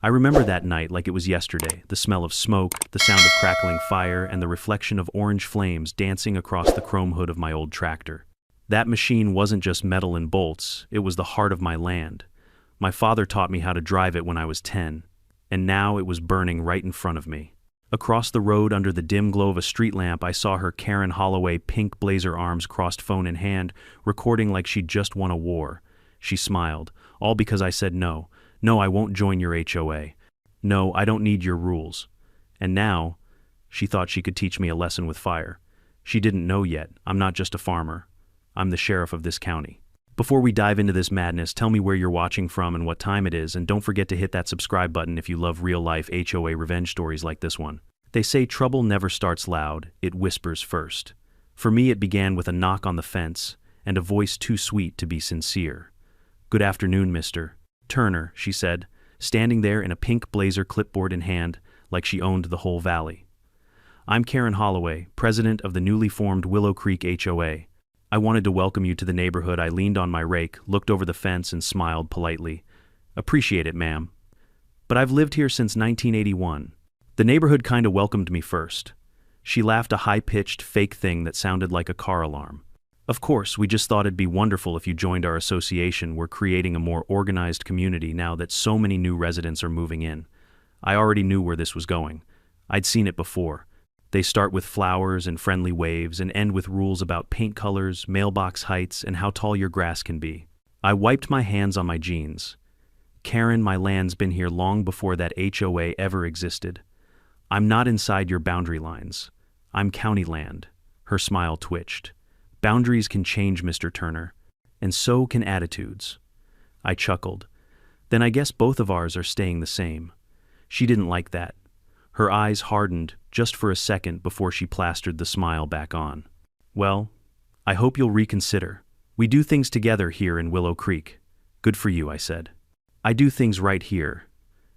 I remember that night like it was yesterday, the smell of smoke, the sound of crackling fire, and the reflection of orange flames dancing across the chrome hood of my old tractor. That machine wasn't just metal and bolts, it was the heart of my land. My father taught me how to drive it when I was 10, and now it was burning right in front of me. Across the road under the dim glow of a street lamp, I saw her Karen Holloway pink blazer arms crossed, phone in hand, recording like she'd just won a war. She smiled, all because I said no. No, I won't join your HOA. No, I don't need your rules. And now, she thought she could teach me a lesson with fire. She didn't know yet. I'm not just a farmer. I'm the sheriff of this county. Before we dive into this madness, tell me where you're watching from and what time it is, and don't forget to hit that subscribe button if you love real-life HOA revenge stories like this one. They say trouble never starts loud, it whispers first. For me, it began with a knock on the fence and a voice too sweet to be sincere. "Good afternoon, Mr. Turner," she said, standing there in a pink blazer, clipboard in hand, like she owned the whole valley. "I'm Karen Holloway, president of the newly formed Willow Creek HOA. I wanted to welcome you to the neighborhood." I leaned on my rake, looked over the fence, and smiled politely. "Appreciate it, ma'am. But I've lived here since 1981. The neighborhood kinda welcomed me first." She laughed, a high-pitched, fake thing that sounded like a car alarm. "Of course, we just thought it'd be wonderful if you joined our association. We're creating a more organized community now that so many new residents are moving in." I already knew where this was going. I'd seen it before. They start with flowers and friendly waves and end with rules about paint colors, mailbox heights, and how tall your grass can be. I wiped my hands on my jeans. "Karen, my land's been here long before that HOA ever existed. I'm not inside your boundary lines. I'm county land." Her smile twitched. "Boundaries can change, Mr. Turner, and so can attitudes." I chuckled. "Then I guess both of ours are staying the same." She didn't like that. Her eyes hardened just for a second before she plastered the smile back on. "Well, I hope you'll reconsider. We do things together here in Willow Creek." "Good for you," I said. "I do things right here."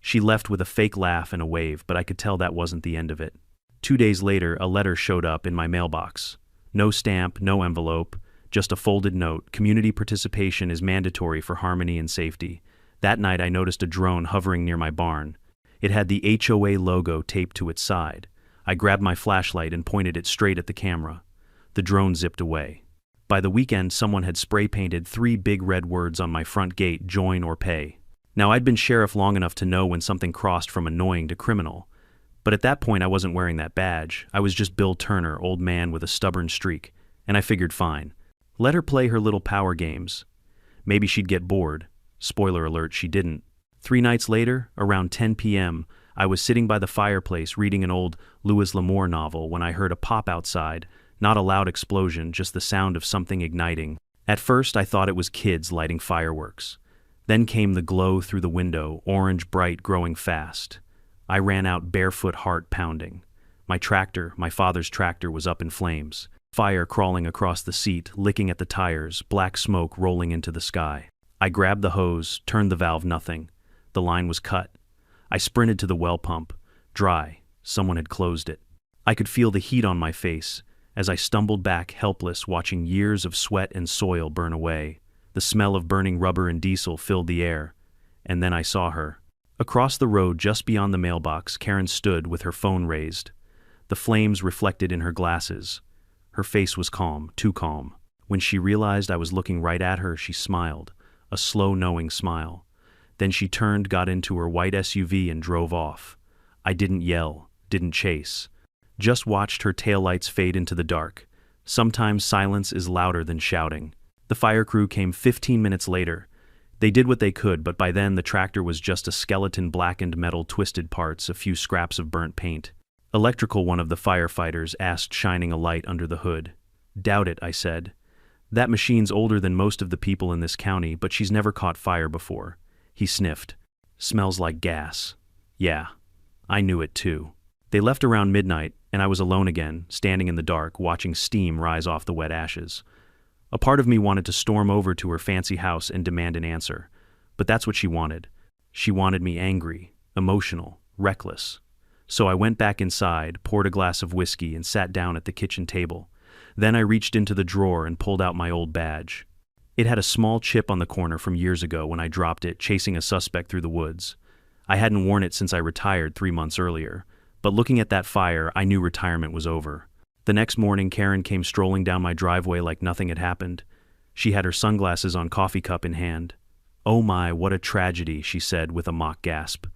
She left with a fake laugh and a wave, but I could tell that wasn't the end of it. 2 days later, a letter showed up in my mailbox. No stamp, no envelope, just a folded note. "Community participation is mandatory for harmony and safety." That night I noticed a drone hovering near my barn. It had the HOA logo taped to its side. I grabbed my flashlight and pointed it straight at the camera. The drone zipped away. By the weekend, someone had spray-painted 3 big red words on my front gate: "Join or pay." Now, I'd been sheriff long enough to know when something crossed from annoying to criminal. But at that point, I wasn't wearing that badge. I was just Bill Turner, old man with a stubborn streak. And I figured, fine. Let her play her little power games. Maybe she'd get bored. Spoiler alert, she didn't. 3 nights later, around 10 p.m., I was sitting by the fireplace reading an old Louis L'Amour novel when I heard a pop outside, not a loud explosion, just the sound of something igniting. At first, I thought it was kids lighting fireworks. Then came the glow through the window, orange bright, growing fast. I ran out barefoot, heart pounding. My tractor, my father's tractor, was up in flames. Fire crawling across the seat, licking at the tires, black smoke rolling into the sky. I grabbed the hose, turned the valve, nothing. The line was cut. I sprinted to the well pump. Dry. Someone had closed it. I could feel the heat on my face as I stumbled back, helpless, watching years of sweat and soil burn away. The smell of burning rubber and diesel filled the air. And then I saw her. Across the road, just beyond the mailbox, Karen stood with her phone raised. The flames reflected in her glasses. Her face was calm, too calm. When she realized I was looking right at her, she smiled, a slow, knowing smile. Then she turned, got into her white SUV, and drove off. I didn't yell, didn't chase. Just watched her taillights fade into the dark. Sometimes silence is louder than shouting. The fire crew came 15 minutes later. They did what they could, but by then the tractor was just a skeleton, blackened metal, twisted parts, a few scraps of burnt paint. "Electrical," one of the firefighters asked, shining a light under the hood. "Doubt it," I said. "That machine's older than most of the people in this county, but she's never caught fire before." He sniffed. "Smells like gas." "Yeah, I knew it too." They left around midnight, and I was alone again, standing in the dark, watching steam rise off the wet ashes. A part of me wanted to storm over to her fancy house and demand an answer, but that's what she wanted. She wanted me angry, emotional, reckless. So I went back inside, poured a glass of whiskey, and sat down at the kitchen table. Then I reached into the drawer and pulled out my old badge. It had a small chip on the corner from years ago when I dropped it, chasing a suspect through the woods. I hadn't worn it since I retired 3 months earlier, but looking at that fire, I knew retirement was over. The next morning, Karen came strolling down my driveway like nothing had happened. She had her sunglasses on, coffee cup in hand. "Oh my, what a tragedy," she said with a mock gasp.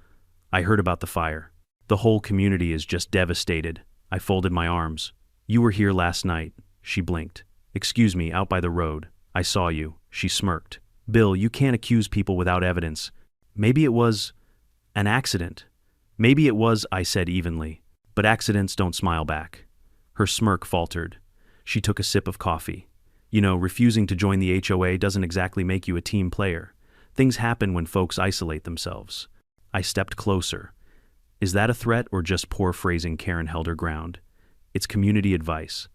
"I heard about the fire. The whole community is just devastated." I folded my arms. "You were here last night." She blinked. "Excuse me, out by the road. I saw you." She smirked. "Bill, you can't accuse people without evidence." "Maybe it was an accident." "Maybe it was," I said evenly. "But accidents don't smile back." Her smirk faltered. She took a sip of coffee. "You know, refusing to join the HOA doesn't exactly make you a team player. Things happen when folks isolate themselves." I stepped closer. "Is that a threat or just poor phrasing?" Karen held her ground. "It's community advice."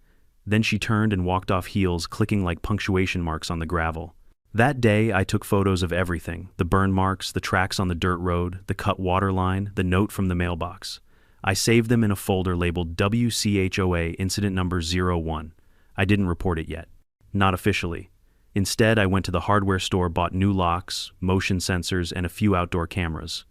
Then she turned and walked off, heels clicking like punctuation marks on the gravel. That day, I took photos of everything: the burn marks, the tracks on the dirt road, the cut water line, the note from the mailbox. I saved them in a folder labeled WCHOA Incident Number 01. I didn't report it yet. Not officially. Instead, I went to the hardware store, bought new locks, motion sensors, and a few outdoor cameras.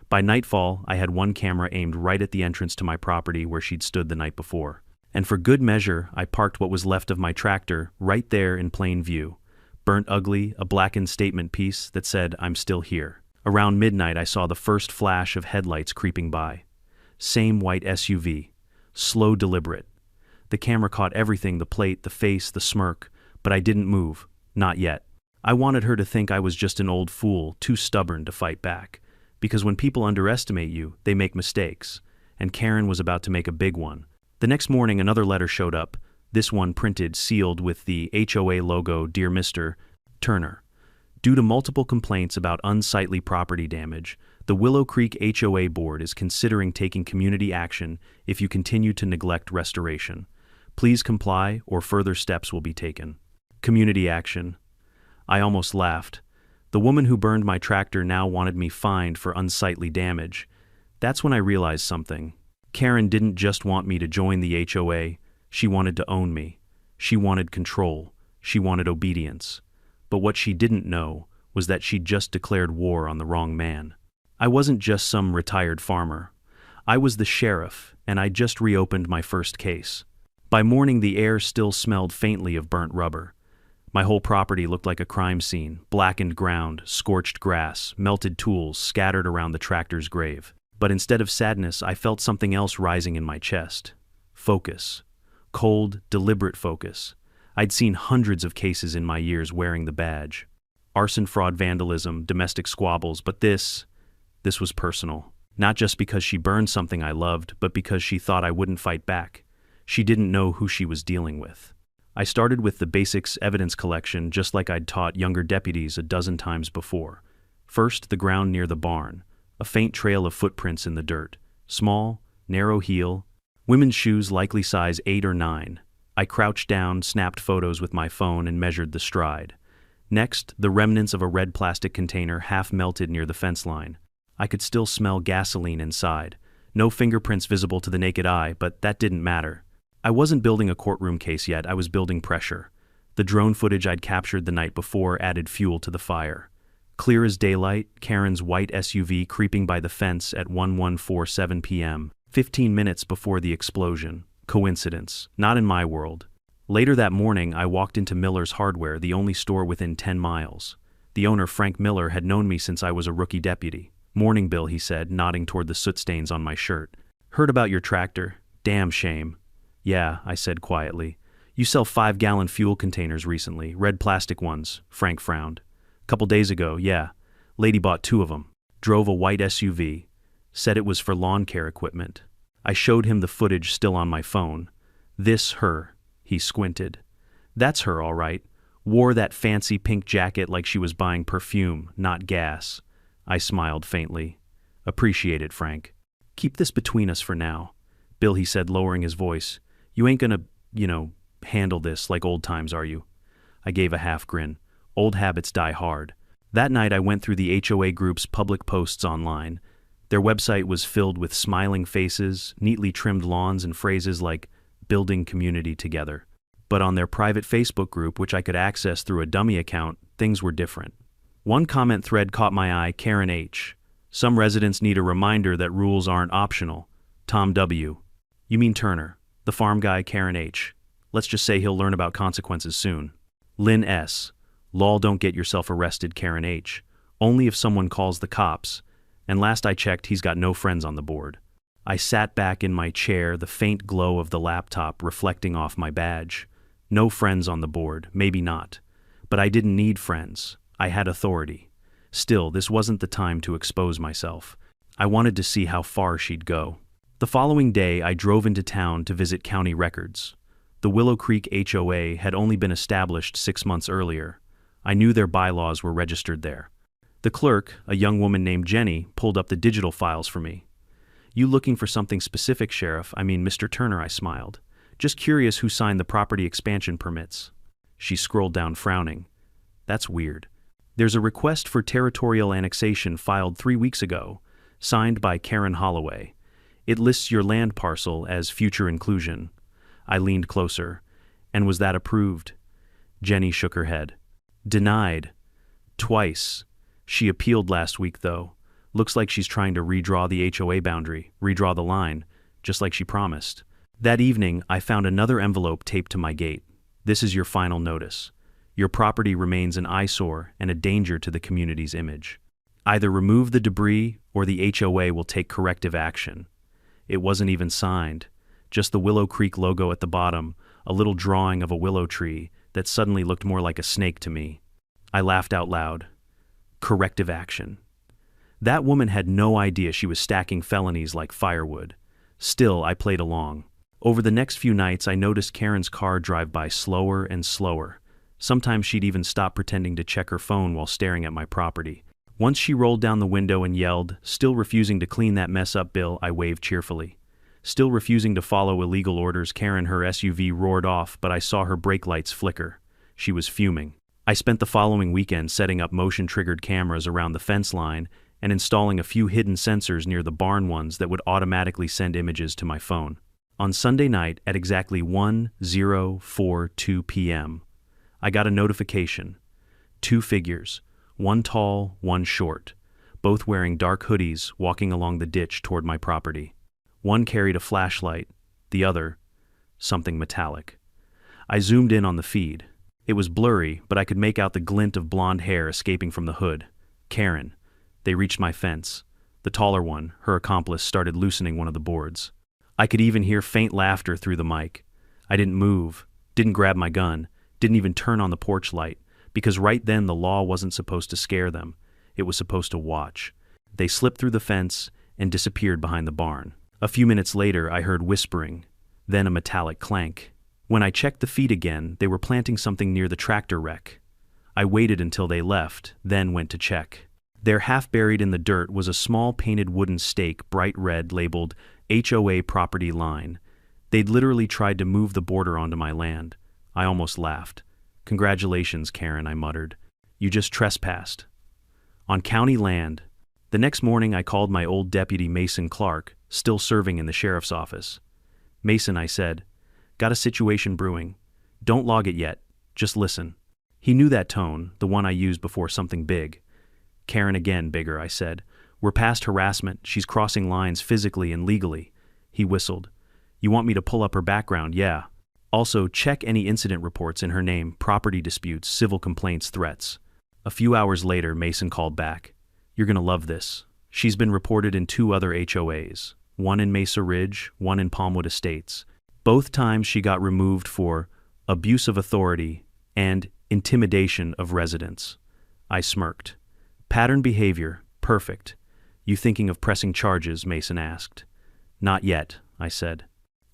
By nightfall, I had one camera aimed right at the entrance to my property where she'd stood the night before. And for good measure, I parked what was left of my tractor right there in plain view. Burnt ugly, a blackened statement piece that said, "I'm still here." Around midnight, I saw the first flash of headlights creeping by. Same white SUV. Slow, deliberate. The camera caught everything: the plate, the face, the smirk, but I didn't move. Not yet. I wanted her to think I was just an old fool, too stubborn to fight back. Because when people underestimate you, they make mistakes. And Karen was about to make a big one. The next morning, another letter showed up, this one printed, sealed with the HOA logo, "Dear Mr. Turner. Due to multiple complaints about unsightly property damage, the Willow Creek HOA board is considering taking community action if you continue to neglect restoration. Please comply or further steps will be taken." Community action. I almost laughed. The woman who burned my tractor now wanted me fined for unsightly damage. That's when I realized something. Karen didn't just want me to join the HOA, she wanted to own me. She wanted control. She wanted obedience. But what she didn't know was that she'd just declared war on the wrong man. I wasn't just some retired farmer. I was the sheriff, and I'd just reopened my first case. By morning, the air still smelled faintly of burnt rubber. My whole property looked like a crime scene: blackened ground, scorched grass, melted tools scattered around the tractor's grave. But instead of sadness, I felt something else rising in my chest. Focus. Cold, deliberate focus. I'd seen hundreds of cases in my years wearing the badge. Arson, fraud, vandalism, domestic squabbles, but this was personal. Not just because she burned something I loved, but because she thought I wouldn't fight back. She didn't know who she was dealing with. I started with the basics: evidence collection, just like I'd taught younger deputies a dozen times before. First, the ground near the barn. A faint trail of footprints in the dirt. Small, narrow heel. Women's shoes, likely size 8 or 9. I crouched down, snapped photos with my phone, and measured the stride. Next, the remnants of a red plastic container half melted near the fence line. I could still smell gasoline inside. No fingerprints visible to the naked eye, but that didn't matter. I wasn't building a courtroom case yet, I was building pressure. The drone footage I'd captured the night before added fuel to the fire. Clear as daylight, Karen's white SUV creeping by the fence at 11:47 p.m., 15 minutes before the explosion. Coincidence? Not in my world. Later that morning, I walked into Miller's Hardware, the only store within 10 miles. The owner, Frank Miller, had known me since I was a rookie deputy. "Morning, Bill," he said, nodding toward the soot stains on my shirt. "Heard about your tractor. Damn shame." "Yeah," I said quietly. "You sell 5-gallon fuel containers recently, red plastic ones." Frank frowned. "Couple days ago, yeah. Lady bought 2 of them. Drove a white SUV. Said it was for lawn care equipment." I showed him the footage still on my phone. "This her." He squinted. "That's her, all right. Wore that fancy pink jacket like she was buying perfume, not gas." I smiled faintly. "Appreciate it, Frank. Keep this between us for now." "Bill," he said, lowering his voice, "you ain't gonna, handle this like old times, are you?" I gave a half grin. Old habits die hard. That night I went through the HOA group's public posts online. Their website was filled with smiling faces, neatly trimmed lawns, and phrases like "building community together." But on their private Facebook group, which I could access through a dummy account, things were different. One comment thread caught my eye: Karen H. Some residents need a reminder that rules aren't optional. Tom W. You mean Turner, the farm guy, Karen H. Let's just say he'll learn about consequences soon. Lynn S. Lol, don't get yourself arrested, Karen H. Only if someone calls the cops. And last I checked, he's got no friends on the board. I sat back in my chair, the faint glow of the laptop reflecting off my badge. No friends on the board, maybe not. But I didn't need friends. I had authority. Still, this wasn't the time to expose myself. I wanted to see how far she'd go. The following day, I drove into town to visit county records. The Willow Creek HOA had only been established 6 months earlier. I knew their bylaws were registered there. The clerk, a young woman named Jenny, pulled up the digital files for me. You looking for something specific, Sheriff? I mean, Mr. Turner, I smiled. Just curious who signed the property expansion permits. She scrolled down, frowning. That's weird. There's a request for territorial annexation filed 3 weeks ago, signed by Karen Holloway. It lists your land parcel as future inclusion. I leaned closer. And was that approved? Jenny shook her head. Denied. Twice. She appealed last week, though. Looks like she's trying to redraw the HOA boundary, redraw the line, just like she promised. That evening, I found another envelope taped to my gate. This is your final notice. Your property remains an eyesore and a danger to the community's image. Either remove the debris or the HOA will take corrective action. It wasn't even signed. Just the Willow Creek logo at the bottom, a little drawing of a willow tree that suddenly looked more like a snake to me. I laughed out loud. Corrective action. That woman had no idea she was stacking felonies like firewood. Still, I played along. Over the next few nights, I noticed Karen's car drive by slower and slower. Sometimes she'd even stop pretending to check her phone while staring at my property. Once she rolled down the window and yelled, still refusing to clean that mess up, Bill, I waved cheerfully. Still refusing to follow illegal orders, Karen, her SUV, roared off, but I saw her brake lights flicker. She was fuming. I spent the following weekend setting up motion-triggered cameras around the fence line and installing a few hidden sensors near the barn ones that would automatically send images to my phone. On Sunday night at exactly 10:42 p.m., I got a notification. 2 figures, one tall, one short, both wearing dark hoodies, walking along the ditch toward my property. One carried a flashlight, the other, something metallic. I zoomed in on the feed. It was blurry, but I could make out the glint of blonde hair escaping from the hood. Karen. They reached my fence. The taller one, her accomplice, started loosening one of the boards. I could even hear faint laughter through the mic. I didn't move, didn't grab my gun, didn't even turn on the porch light, because right then the law wasn't supposed to scare them. It was supposed to watch. They slipped through the fence and disappeared behind the barn. A few minutes later, I heard whispering, then a metallic clank. When I checked the feed again, they were planting something near the tractor wreck. I waited until they left, then went to check. There, half buried in the dirt, was a small painted wooden stake, bright red, labeled HOA property line. They'd literally tried to move the border onto my land. I almost laughed. Congratulations, Karen, I muttered. You just trespassed. On county land. The next morning, I called my old deputy, Mason Clark, still serving in the sheriff's office. Mason, I said, got a situation brewing. Don't log it yet. Just listen. He knew that tone, the one I used before something big. Karen again, bigger, I said. We're past harassment. She's crossing lines physically and legally. He whistled. You want me to pull up her background? Yeah. Also, check any incident reports in her name, property disputes, civil complaints, threats. A few hours later, Mason called back. You're gonna love this. She's been reported in 2 other HOAs, one in Mesa Ridge, one in Palmwood Estates. Both times she got removed for abuse of authority and intimidation of residents. I smirked. Pattern behavior, perfect. You thinking of pressing charges? Mason asked. Not yet, I said.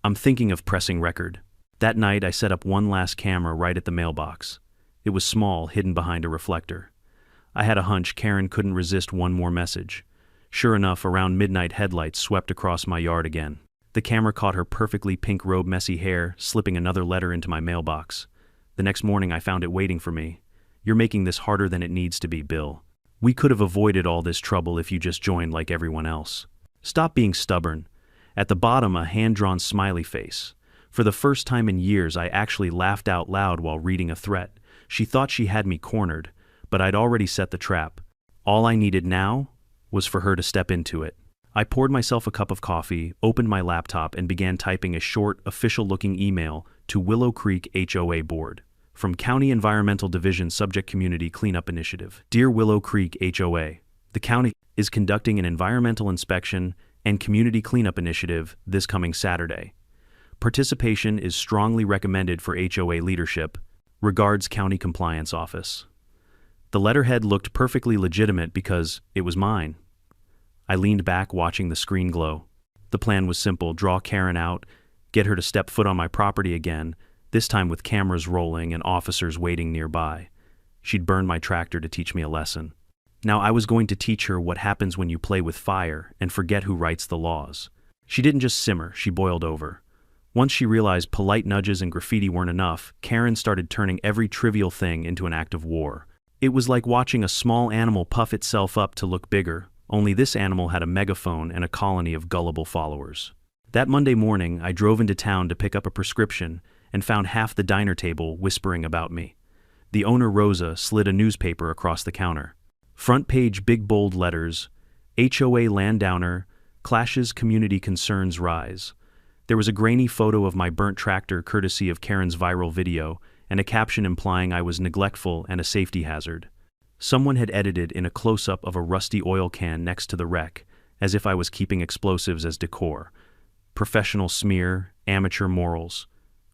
I'm thinking of pressing record. That night I set up one last camera right at the mailbox. It was small, hidden behind a reflector. I had a hunch Karen couldn't resist one more message. Sure enough, around midnight, headlights swept across my yard again. The camera caught her perfectly pink robe, messy hair, slipping another letter into my mailbox. The next morning I found it waiting for me. You're making this harder than it needs to be, Bill. We could have avoided all this trouble if you just joined like everyone else. Stop being stubborn. At the bottom, a hand-drawn smiley face. For the first time in years, I actually laughed out loud while reading a threat. She thought she had me cornered, but I'd already set the trap. All I needed now was for her to step into it. I poured myself a cup of coffee, opened my laptop, and began typing a short, official-looking email to Willow Creek HOA Board. From County Environmental Division Subject Community Cleanup Initiative. Dear Willow Creek HOA, the county is conducting an environmental inspection and community cleanup initiative this coming Saturday. Participation is strongly recommended for HOA leadership. Regards, County Compliance Office. The letterhead looked perfectly legitimate because it was mine. I leaned back, watching the screen glow. The plan was simple: draw Karen out, get her to step foot on my property again, this time with cameras rolling and officers waiting nearby. She'd burned my tractor to teach me a lesson. Now I was going to teach her what happens when you play with fire and forget who writes the laws. She didn't just simmer, she boiled over. Once she realized polite nudges and graffiti weren't enough, Karen started turning every trivial thing into an act of war. It was like watching a small animal puff itself up to look bigger, only this animal had a megaphone and a colony of gullible followers. That Monday morning, I drove into town to pick up a prescription and found half the diner table whispering about me. The owner, Rosa, slid a newspaper across the counter. Front page, big bold letters, HOA Landowner, Clashes Community Concerns Rise. There was a grainy photo of my burnt tractor courtesy of Karen's viral video, and a caption implying I was neglectful and a safety hazard. Someone had edited in a close-up of a rusty oil can next to the wreck, as if I was keeping explosives as decor. Professional smear, amateur morals.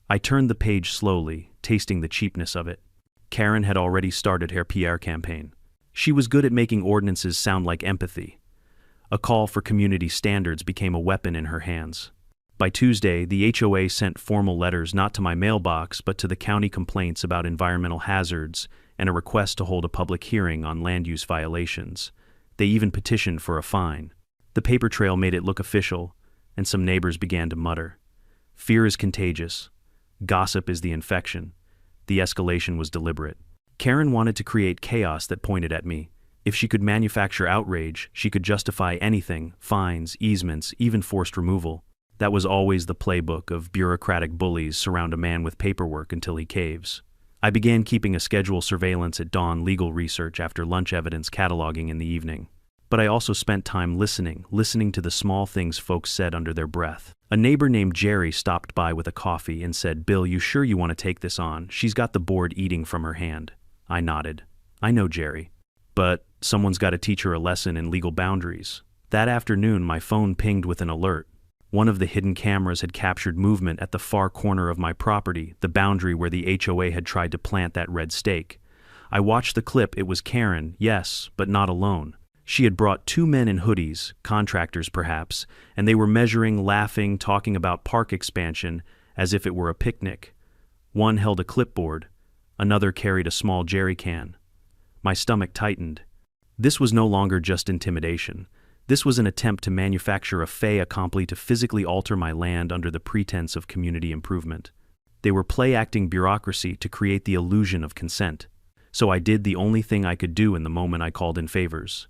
I turned the page slowly, tasting the cheapness of it. Karen had already started her PR campaign. She was good at making ordinances sound like empathy. A call for community standards became a weapon in her hands. By Tuesday, the HOA sent formal letters not to my mailbox but to the county complaints about environmental hazards and a request to hold a public hearing on land use violations. They even petitioned for a fine. The paper trail made it look official, and some neighbors began to mutter. Fear is contagious. Gossip is the infection. The escalation was deliberate. Karen wanted to create chaos that pointed at me. If she could manufacture outrage, she could justify anything: fines, easements, even forced removal. That was always the playbook of bureaucratic bullies: surround a man with paperwork until he caves. I began keeping a schedule: surveillance at dawn, legal research after lunch, evidence cataloging in the evening. But I also spent time listening to the small things folks said under their breath. A neighbor named Jerry stopped by with a coffee and said, "Bill, you sure you want to take this on? She's got the board eating from her hand." I nodded. I know Jerry. But someone's got to teach her a lesson in legal boundaries. That afternoon, my phone pinged with an alert. One of the hidden cameras had captured movement at the far corner of my property, the boundary where the HOA had tried to plant that red stake. I watched the clip. It was Karen, yes, but not alone. She had brought two men in hoodies, contractors perhaps, and they were measuring, laughing, talking about park expansion as if it were a picnic. One held a clipboard, another carried a small jerry can. My stomach tightened. This was no longer just intimidation. This was an attempt to manufacture a fait accompli to physically alter my land under the pretense of community improvement. They were play-acting bureaucracy to create the illusion of consent. So I did the only thing I could do in the moment. I called in favors.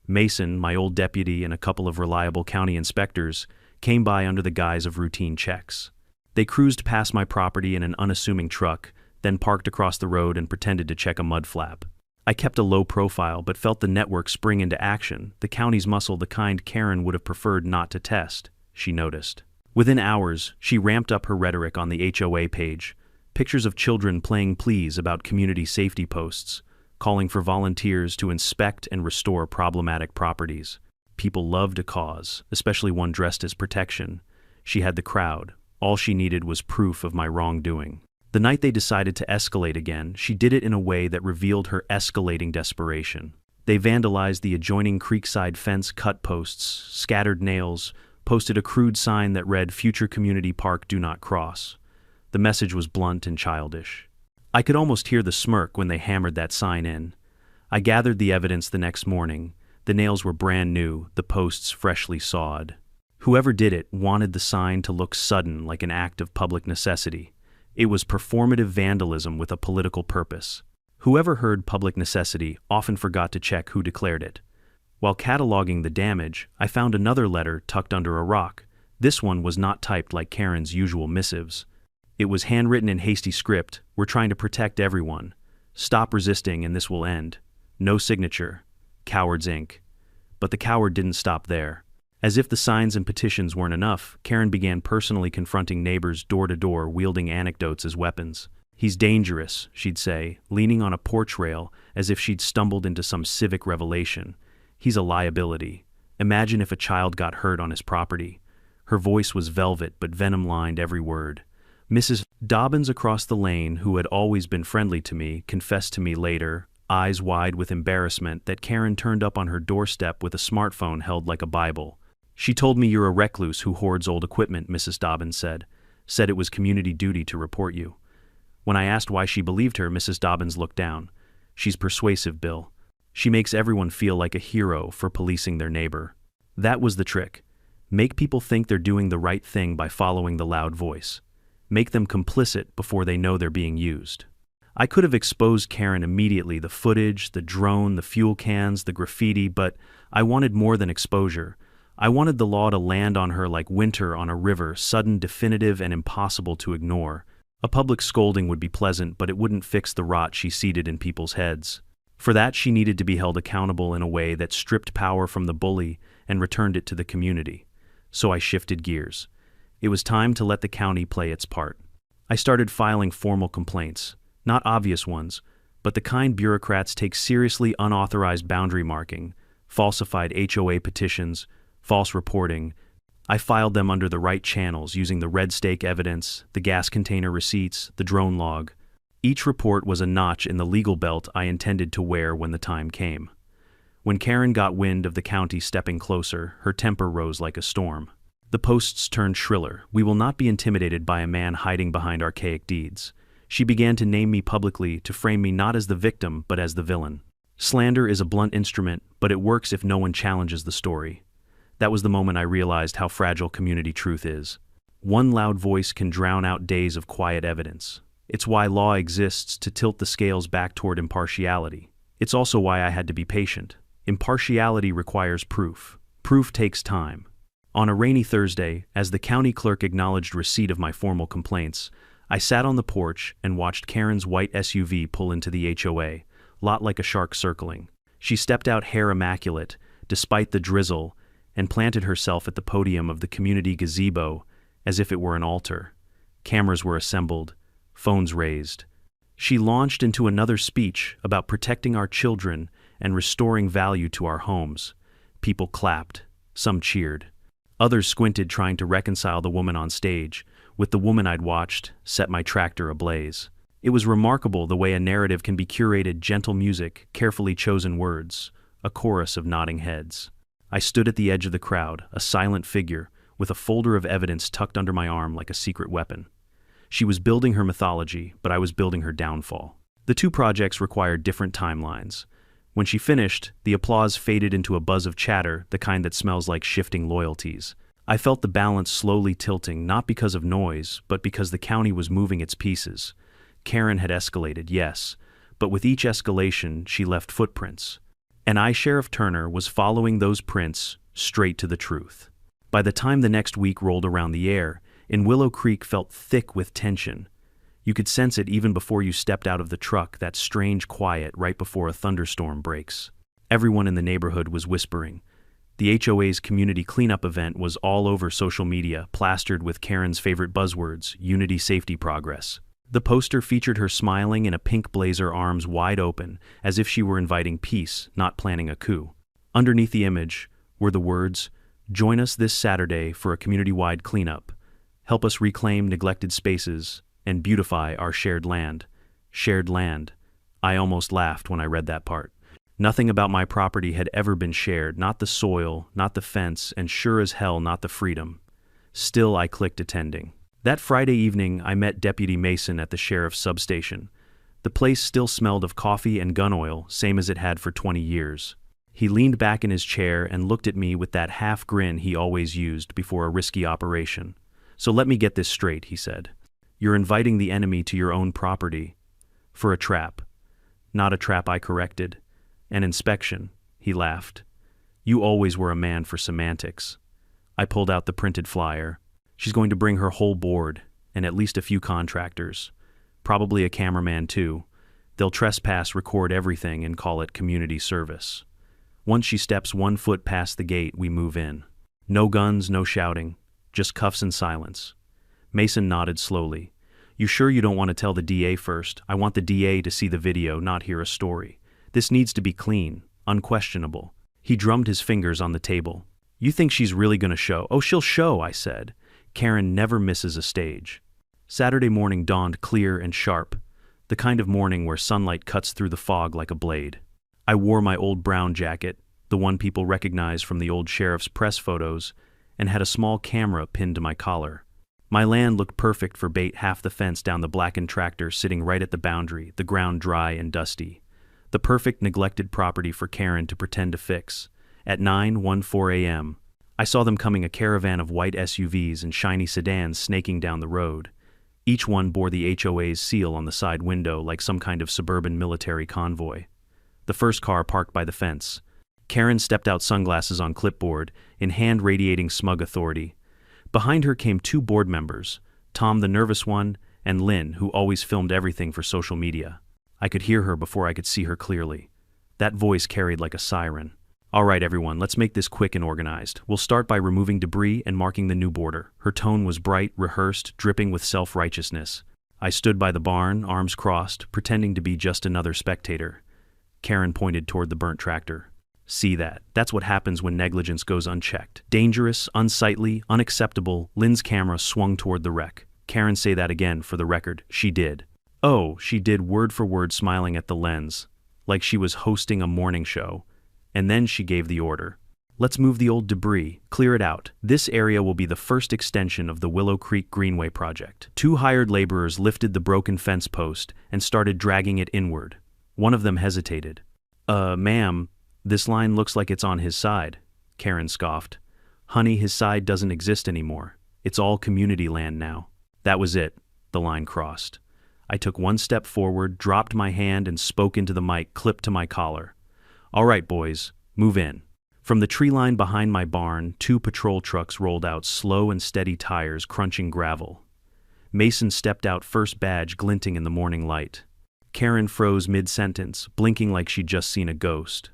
Mason, my old deputy, and a couple of reliable county inspectors came by under the guise of routine checks. They cruised past my property in an unassuming truck, then parked across the road and pretended to check a mud flap. I kept a low profile but felt the network spring into action, the county's muscle, the kind Karen would have preferred not to test, she noticed. Within hours, she ramped up her rhetoric on the HOA page, pictures of children playing pleas about community safety posts, calling for volunteers to inspect and restore problematic properties. People loved a cause, especially one dressed as protection. She had the crowd. All she needed was proof of my wrongdoing. The night they decided to escalate again, she did it in a way that revealed her escalating desperation. They vandalized the adjoining creekside fence, cut posts, scattered nails, posted a crude sign that read, "Future Community Park, do not cross." The message was blunt and childish. I could almost hear the smirk when they hammered that sign in. I gathered the evidence the next morning. The nails were brand new, the posts freshly sawed. Whoever did it wanted the sign to look sudden, like an act of public necessity. It was performative vandalism with a political purpose. Whoever heard public necessity often forgot to check who declared it. While cataloging the damage, I found another letter tucked under a rock. This one was not typed like Karen's usual missives. It was handwritten in hasty script. "We're trying to protect everyone. Stop resisting and this will end. No signature. Cowards Inc." But the coward didn't stop there. As if the signs and petitions weren't enough, Karen began personally confronting neighbors door to door, wielding anecdotes as weapons. "He's dangerous," she'd say, leaning on a porch rail as if she'd stumbled into some civic revelation. "He's a liability. Imagine if a child got hurt on his property." Her voice was velvet, but venom lined every word. Mrs. Dobbins across the lane, who had always been friendly to me, confessed to me later, eyes wide with embarrassment, that Karen turned up on her doorstep with a smartphone held like a Bible. "She told me you're a recluse who hoards old equipment," Mrs. Dobbins said it was community duty to report you. When I asked why she believed her, Mrs. Dobbins looked down. "She's persuasive, Bill. She makes everyone feel like a hero for policing their neighbor." That was the trick. Make people think they're doing the right thing by following the loud voice. Make them complicit before they know they're being used. I could have exposed Karen immediately, the footage, the drone, the fuel cans, the graffiti, but I wanted more than exposure. I wanted the law to land on her like winter on a river, sudden, definitive, and impossible to ignore. A public scolding would be pleasant, but it wouldn't fix the rot she seeded in people's heads. For that, she needed to be held accountable in a way that stripped power from the bully and returned it to the community. So I shifted gears. It was time to let the county play its part. I started filing formal complaints, not obvious ones, but the kind bureaucrats take seriously: unauthorized boundary marking, falsified HOA petitions, false reporting. I filed them under the right channels, using the red stake evidence, the gas container receipts, the drone log. Each report was a notch in the legal belt I intended to wear when the time came. When Karen got wind of the county stepping closer, her temper rose like a storm. The posts turned shriller. "We will not be intimidated by a man hiding behind archaic deeds." She began to name me publicly, to frame me not as the victim, but as the villain. Slander is a blunt instrument, but it works if no one challenges the story. That was the moment I realized how fragile community truth is. One loud voice can drown out days of quiet evidence. It's why law exists, to tilt the scales back toward impartiality. It's also why I had to be patient. Impartiality requires proof. Proof takes time. On a rainy Thursday, as the county clerk acknowledged receipt of my formal complaints, I sat on the porch and watched Karen's white SUV pull into the HOA, lot like a shark circling. She stepped out hair immaculate, despite the drizzle, and planted herself at the podium of the community gazebo as if it were an altar. Cameras were assembled, phones raised. She launched into another speech about protecting our children and restoring value to our homes. People clapped, some cheered. Others squinted, trying to reconcile the woman on stage with the woman I'd watched set my tractor ablaze. It was remarkable the way a narrative can be curated: gentle music, carefully chosen words, a chorus of nodding heads. I stood at the edge of the crowd, a silent figure, with a folder of evidence tucked under my arm like a secret weapon. She was building her mythology, but I was building her downfall. The two projects required different timelines. When she finished, the applause faded into a buzz of chatter, the kind that smells like shifting loyalties. I felt the balance slowly tilting, not because of noise, but because the county was moving its pieces. Karen had escalated, yes, but with each escalation, she left footprints. And I, Sheriff Turner, was following those prints straight to the truth. By the time the next week rolled around, the air in Willow Creek felt thick with tension. You could sense it even before you stepped out of the truck, that strange quiet right before a thunderstorm breaks. Everyone in the neighborhood was whispering. The HOA's community cleanup event was all over social media, plastered with Karen's favorite buzzwords: unity, safety, progress. The poster featured her smiling in a pink blazer, arms wide open, as if she were inviting peace, not planning a coup. Underneath the image were the words, "Join us this Saturday for a community-wide cleanup. Help us reclaim neglected spaces and beautify our shared land." Shared land. I almost laughed when I read that part. Nothing about my property had ever been shared, not the soil, not the fence, and sure as hell not the freedom. Still, I clicked attending. That Friday evening, I met Deputy Mason at the sheriff's substation. The place still smelled of coffee and gun oil, same as it had for 20 years. He leaned back in his chair and looked at me with that half grin he always used before a risky operation. "So let me get this straight," he said. "You're inviting the enemy to your own property for a trap." "Not a trap," I corrected. "An inspection," he laughed. "You always were a man for semantics." I pulled out the printed flyer. "She's going to bring her whole board, and at least a few contractors. Probably a cameraman too. They'll trespass, record everything, and call it community service." Once she steps 1 foot past the gate, we move in. No guns, no shouting, just cuffs and silence. Mason nodded slowly. You sure you don't want to tell the DA first? I want the DA to see the video, not hear a story. This needs to be clean, unquestionable. He drummed his fingers on the table. You think she's really gonna show? Oh, she'll show, I said. Karen never misses a stage. Saturday morning dawned clear and sharp, the kind of morning where sunlight cuts through the fog like a blade. I wore my old brown jacket, the one people recognized from the old sheriff's press photos, and had a small camera pinned to my collar. My land looked perfect for bait, half the fence down the blackened tractor sitting right at the boundary, the ground dry and dusty. The perfect neglected property for Karen to pretend to fix. At 9:14 a.m., I saw them coming, a caravan of white SUVs and shiny sedans snaking down the road. Each one bore the HOA's seal on the side window like some kind of suburban military convoy. The first car parked by the fence. Karen stepped out, sunglasses on clipboard, in hand radiating smug authority. Behind her came 2 board members, Tom the nervous one, and Lynn, who always filmed everything for social media. I could hear her before I could see her clearly. That voice carried like a siren. All right, everyone, let's make this quick and organized. We'll start by removing debris and marking the new border. Her tone was bright, rehearsed, dripping with self-righteousness. I stood by the barn, arms crossed, pretending to be just another spectator. Karen pointed toward the burnt tractor. See that? That's what happens when negligence goes unchecked. Dangerous, unsightly, unacceptable. Lynn's camera swung toward the wreck. Karen, say that again for the record. She did. Oh, she did, word for word, smiling at the lens, like she was hosting a morning show. And then she gave the order. Let's move the old debris, clear it out. This area will be the first extension of the Willow Creek Greenway project. 2 hired laborers lifted the broken fence post and started dragging it inward. One of them hesitated. Ma'am, this line looks like it's on his side, Karen scoffed. Honey, his side doesn't exist anymore. It's all community land now. That was it. The line crossed. I took 1 step forward, dropped my hand, and spoke into the mic clipped to my collar. All right, boys, move in. From the tree line behind my barn, 2 patrol trucks rolled out, slow and steady tires crunching gravel. Mason stepped out, first, badge glinting in the morning light. Karen froze mid-sentence, blinking like she'd just seen a ghost.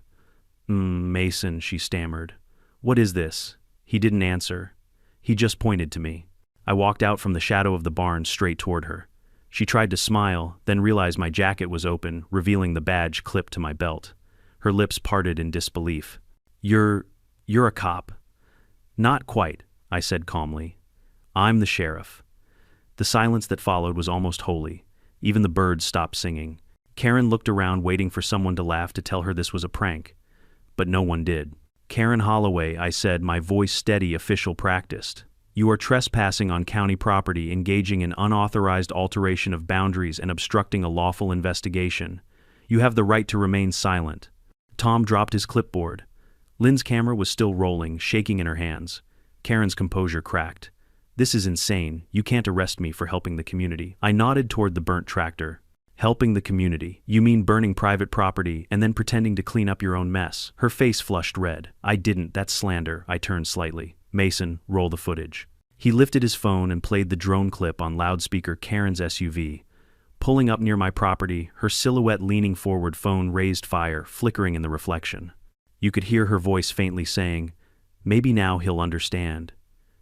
Mason, she stammered. What is this? He didn't answer. He just pointed to me. I walked out from the shadow of the barn straight toward her. She tried to smile, then realized my jacket was open, revealing the badge clipped to my belt. Her lips parted in disbelief. You're a cop. Not quite, I said calmly. I'm the sheriff. The silence that followed was almost holy. Even the birds stopped singing. Karen looked around, waiting for someone to laugh to tell her this was a prank. But no one did. Karen Holloway, I said, my voice steady, official, practiced. You are trespassing on county property, engaging in unauthorized alteration of boundaries, and obstructing a lawful investigation. You have the right to remain silent. Tom dropped his clipboard. Lynn's camera was still rolling, shaking in her hands. Karen's composure cracked. This is insane. You can't arrest me for helping the community. I nodded toward the burnt tractor. Helping the community? You mean burning private property and then pretending to clean up your own mess? Her face flushed red. I didn't. That's slander. I turned slightly. Mason, roll the footage. He lifted his phone and played the drone clip on loudspeaker. Karen's SUV. Pulling up near my property, her silhouette leaning forward, phone raised, fire flickering in the reflection. You could hear her voice faintly saying, maybe now he'll understand.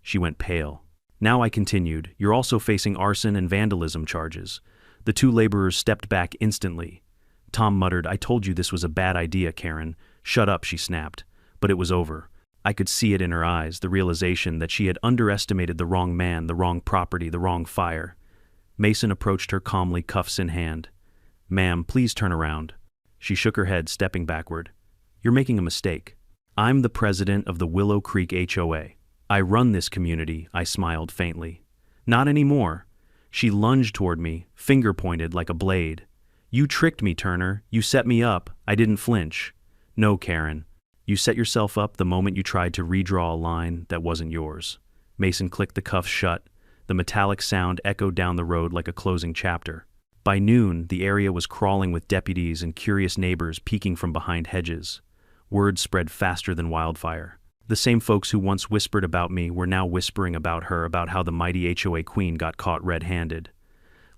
She went pale. Now I continued, you're also facing arson and vandalism charges. The 2 laborers stepped back instantly. Tom muttered, I told you this was a bad idea, Karen. Shut up, she snapped. But it was over. I could see it in her eyes, the realization that she had underestimated the wrong man, the wrong property, the wrong fire. Mason approached her calmly, cuffs in hand. Ma'am, please turn around. She shook her head, stepping backward. You're making a mistake. I'm the president of the Willow Creek HOA. I run this community, I smiled faintly. Not anymore. She lunged toward me, finger pointed like a blade. You tricked me, Turner. You set me up. I didn't flinch. No, Karen. You set yourself up the moment you tried to redraw a line that wasn't yours. Mason clicked the cuffs shut. The metallic sound echoed down the road like a closing chapter. By noon, the area was crawling with deputies and curious neighbors peeking from behind hedges. Word spread faster than wildfire. The same folks who once whispered about me were now whispering about her, about how the mighty HOA queen got caught red-handed.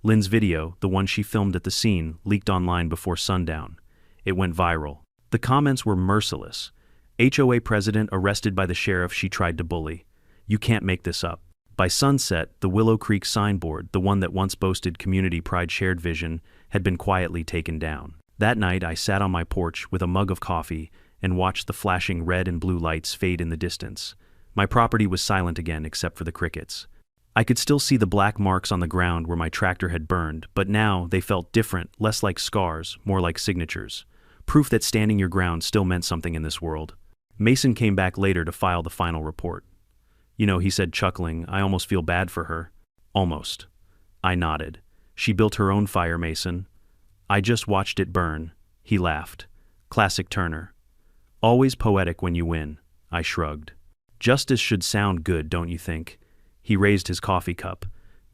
Lynn's video, the one she filmed at the scene, leaked online before sundown. It went viral. The comments were merciless. HOA president arrested by the sheriff she tried to bully. You can't make this up. By sunset, the Willow Creek signboard, the one that once boasted community pride shared vision, had been quietly taken down. That night, I sat on my porch with a mug of coffee and watched the flashing red and blue lights fade in the distance. My property was silent again except for the crickets. I could still see the black marks on the ground where my tractor had burned, but now they felt different, less like scars, more like signatures. Proof that standing your ground still meant something in this world. Mason came back later to file the final report. You know, he said, chuckling, I almost feel bad for her. Almost. I nodded. She built her own fire, Mason. I just watched it burn. He laughed. Classic Turner. Always poetic when you win. I shrugged. Justice should sound good, don't you think? He raised his coffee cup.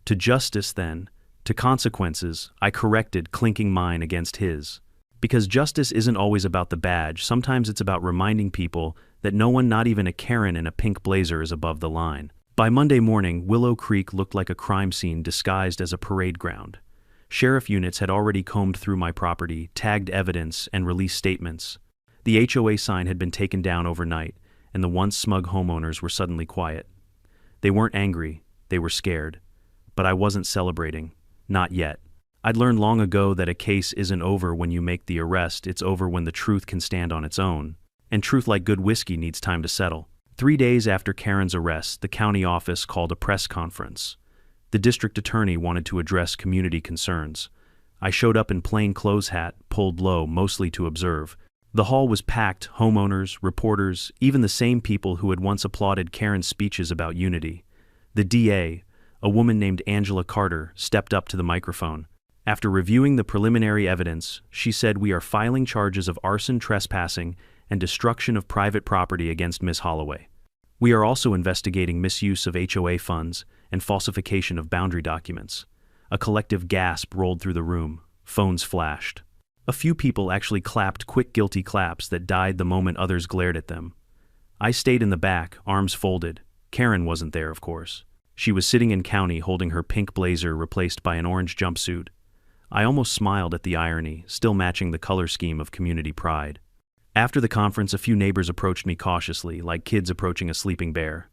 To justice, then. To consequences, I corrected, clinking mine against his. Because justice isn't always about the badge, sometimes it's about reminding people that no one, not even a Karen in a pink blazer, is above the line. By Monday morning, Willow Creek looked like a crime scene disguised as a parade ground. Sheriff units had already combed through my property, tagged evidence, and released statements. The HOA sign had been taken down overnight, and the once smug homeowners were suddenly quiet. They weren't angry, they were scared. But I wasn't celebrating. Not yet. I'd learned long ago that a case isn't over when you make the arrest, it's over when the truth can stand on its own. And truth, like good whiskey, needs time to settle. 3 days after Karen's arrest, the county office called a press conference. The district attorney wanted to address community concerns. I showed up in plain clothes hat, pulled low, mostly to observe. The hall was packed, homeowners, reporters, even the same people who had once applauded Karen's speeches about unity. The DA, a woman named Angela Carter, stepped up to the microphone. After reviewing the preliminary evidence, she said, "We are filing charges of arson, trespassing, and destruction of private property against Ms. Holloway. We are also investigating misuse of HOA funds and falsification of boundary documents." A collective gasp rolled through the room. Phones flashed. A few people actually clapped quick, guilty claps that died the moment others glared at them. I stayed in the back, arms folded. Karen wasn't there, of course. She was sitting in county holding her pink blazer replaced by an orange jumpsuit. I almost smiled at the irony, still matching the color scheme of community pride. After the conference, a few neighbors approached me cautiously, like kids approaching a sleeping bear.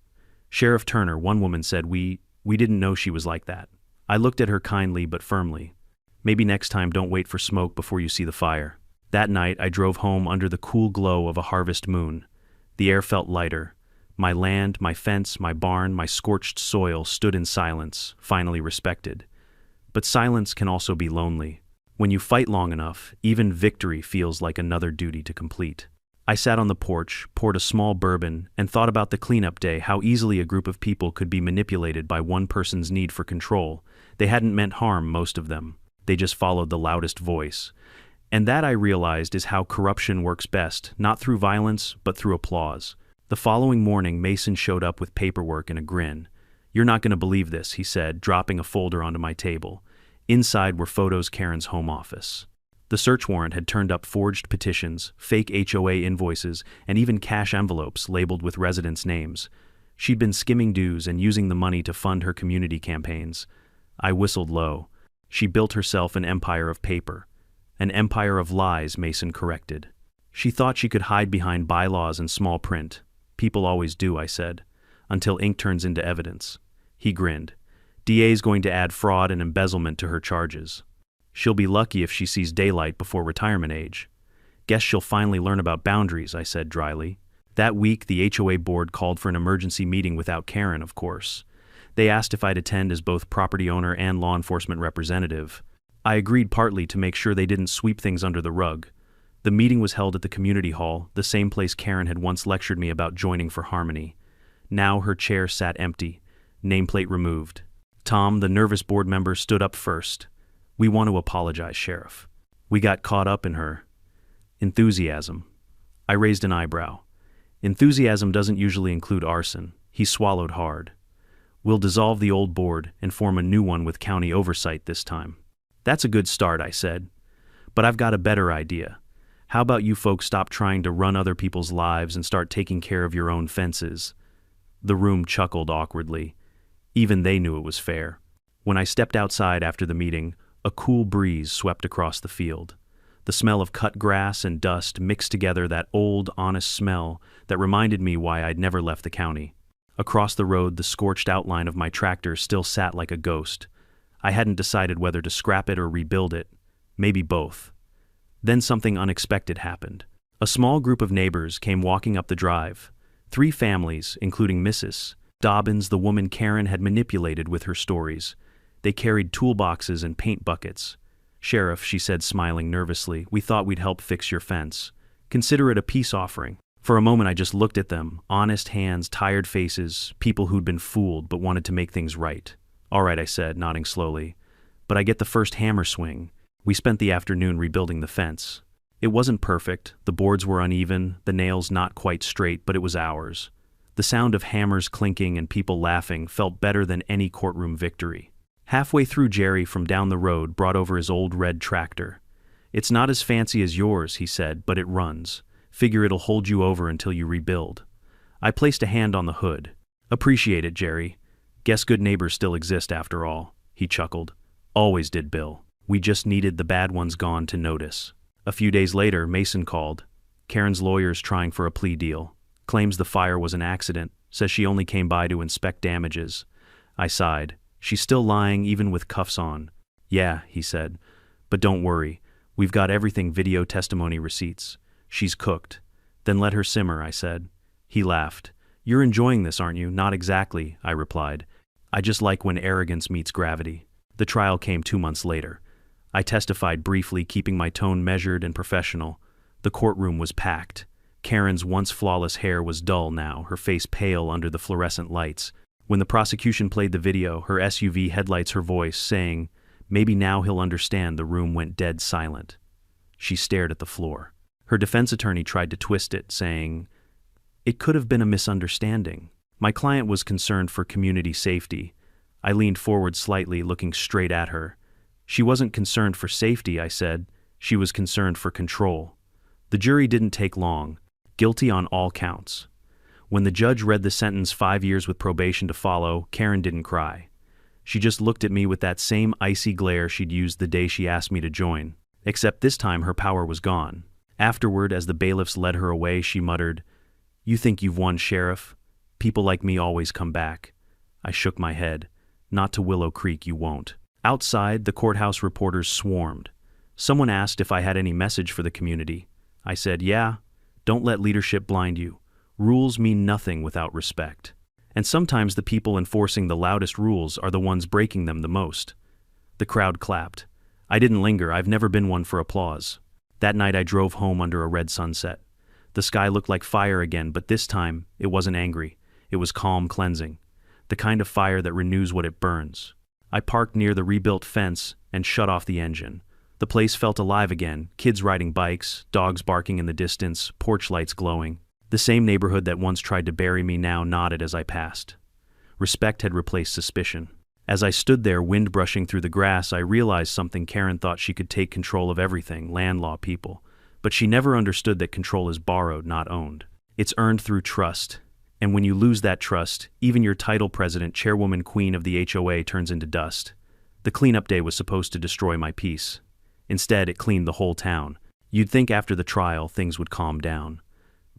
Sheriff Turner, one woman said, we didn't know she was like that. I looked at her kindly but firmly. Maybe next time don't wait for smoke before you see the fire. That night, I drove home under the cool glow of a harvest moon. The air felt lighter. My land, my fence, my barn, my scorched soil stood in silence, finally respected. But silence can also be lonely. When you fight long enough, even victory feels like another duty to complete. I sat on the porch, poured a small bourbon, and thought about the cleanup day, how easily a group of people could be manipulated by one person's need for control. They hadn't meant harm, most of them. They just followed the loudest voice. And that, I realized, is how corruption works best, not through violence, but through applause. The following morning, Mason showed up with paperwork and a grin. "You're not going to believe this," he said, dropping a folder onto my table. Inside were photos of Karen's home office. The search warrant had turned up forged petitions, fake HOA invoices, and even cash envelopes labeled with residents' names. She'd been skimming dues and using the money to fund her community campaigns. I whistled low. She built herself an empire of paper. An empire of lies, Mason corrected. She thought she could hide behind bylaws and small print. People always do, I said, until ink turns into evidence. He grinned. DA's going to add fraud and embezzlement to her charges. She'll be lucky if she sees daylight before retirement age. Guess she'll finally learn about boundaries, I said dryly. That week, the HOA board called for an emergency meeting without Karen, of course. They asked if I'd attend as both property owner and law enforcement representative. I agreed, partly to make sure they didn't sweep things under the rug. The meeting was held at the community hall, the same place Karen had once lectured me about joining for harmony. Now her chair sat empty, nameplate removed. Tom, the nervous board member, stood up first. "We want to apologize, Sheriff. We got caught up in her enthusiasm." I raised an eyebrow. Enthusiasm doesn't usually include arson. He swallowed hard. "We'll dissolve the old board and form a new one with county oversight this time." "That's a good start," I said. "But I've got a better idea. How about you folks stop trying to run other people's lives and start taking care of your own fences?" The room chuckled awkwardly. Even they knew it was fair. When I stepped outside after the meeting, a cool breeze swept across the field. The smell of cut grass and dust mixed together, that old, honest smell that reminded me why I'd never left the county. Across the road, the scorched outline of my tractor still sat like a ghost. I hadn't decided whether to scrap it or rebuild it. Maybe both. Then something unexpected happened. A small group of neighbors came walking up the drive. 3 families, including Mrs. Dobbins, the woman Karen had manipulated with her stories. They carried toolboxes and paint buckets. "Sheriff," she said, smiling nervously, "we thought we'd help fix your fence. Consider it a peace offering." For a moment I just looked at them, honest hands, tired faces, people who'd been fooled but wanted to make things right. "All right," I said, nodding slowly. "But I get the first hammer swing." We spent the afternoon rebuilding the fence. It wasn't perfect, the boards were uneven, the nails not quite straight, but it was ours. The sound of hammers clinking and people laughing felt better than any courtroom victory. Halfway through, Jerry from down the road brought over his old red tractor. "It's not as fancy as yours," he said, "but it runs. Figure it'll hold you over until you rebuild." I placed a hand on the hood. "Appreciate it, Jerry. Guess good neighbors still exist after all," he chuckled. "Always did, Bill. We just needed the bad ones gone to notice." A few days later, Mason called. Karen's lawyer's trying for a plea deal. Claims the fire was an accident, says she only came by to inspect damages. I sighed. "She's still lying even with cuffs on." "Yeah," he said. "But don't worry. We've got everything, video testimony receipts. She's cooked." "Then let her simmer," I said. He laughed. "You're enjoying this, aren't you?" "Not exactly," I replied. "I just like when arrogance meets gravity." The trial came 2 months later. I testified briefly, keeping my tone measured and professional. The courtroom was packed. Karen's once flawless hair was dull now, her face pale under the fluorescent lights. When the prosecution played the video, her SUV headlights, her voice saying, "Maybe now he'll understand," the room went dead silent. She stared at the floor. Her defense attorney tried to twist it, saying, "It could have been a misunderstanding." My client was concerned for community safety. I leaned forward slightly, looking straight at her. "She wasn't concerned for safety," I said. "She was concerned for control." The jury didn't take long. Guilty on all counts. When the judge read the sentence, 5 years with probation to follow, Karen didn't cry. She just looked at me with that same icy glare she'd used the day she asked me to join. Except this time her power was gone. Afterward, as the bailiffs led her away, she muttered, "You think you've won, Sheriff? People like me always come back." I shook my head. "Not to Willow Creek, you won't." Outside, the courthouse reporters swarmed. Someone asked if I had any message for the community. I said, "Yeah, don't let leadership blind you. Rules mean nothing without respect. And sometimes the people enforcing the loudest rules are the ones breaking them the most." The crowd clapped. I didn't linger. I've never been one for applause. That night I drove home under a red sunset. The sky looked like fire again, but this time it wasn't angry. It was calm, cleansing. The kind of fire that renews what it burns. I parked near the rebuilt fence and shut off the engine. The place felt alive again, kids riding bikes, dogs barking in the distance, porch lights glowing. The same neighborhood that once tried to bury me now nodded as I passed. Respect had replaced suspicion. As I stood there, wind brushing through the grass, I realized something. Karen thought she could take control of everything, land, law, people. But she never understood that control is borrowed, not owned. It's earned through trust. And when you lose that trust, even your title president, chairwoman, queen of the HOA turns into dust. The cleanup day was supposed to destroy my peace. Instead, it cleaned the whole town. You'd think after the trial things would calm down.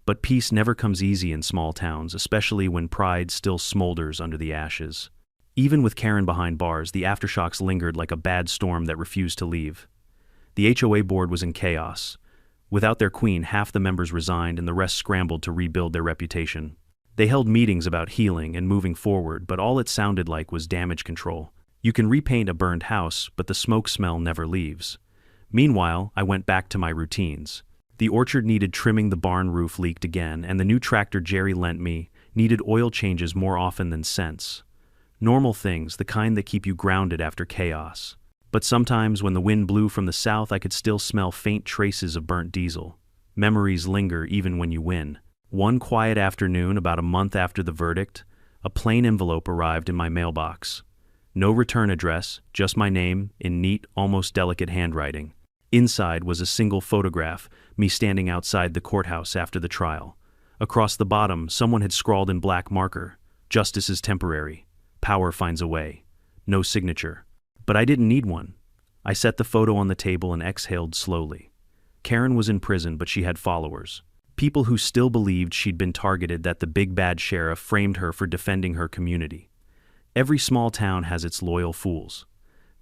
But peace never comes easy in small towns, especially when pride still smolders under the ashes. Even with Karen behind bars, the aftershocks lingered like a bad storm that refused to leave. The HOA board was in chaos. Without their queen, half the members resigned and the rest scrambled to rebuild their reputation. They held meetings about healing and moving forward, but all it sounded like was damage control. You can repaint a burned house, but the smoke smell never leaves. Meanwhile, I went back to my routines. The orchard needed trimming, the barn roof leaked again, and the new tractor Jerry lent me needed oil changes more often than sense. Normal things, the kind that keep you grounded after chaos. But sometimes when the wind blew from the south, I could still smell faint traces of burnt diesel. Memories linger even when you win. One quiet afternoon, about a month after the verdict, a plain envelope arrived in my mailbox. No return address, just my name in neat, almost delicate handwriting. Inside was a single photograph, me standing outside the courthouse after the trial. Across the bottom, someone had scrawled in black marker, "Justice is temporary. Power finds a way." No signature. But I didn't need one. I set the photo on the table and exhaled slowly. Karen was in prison, but she had followers. People who still believed she'd been targeted, that the big bad sheriff framed her for defending her community. Every small town has its loyal fools.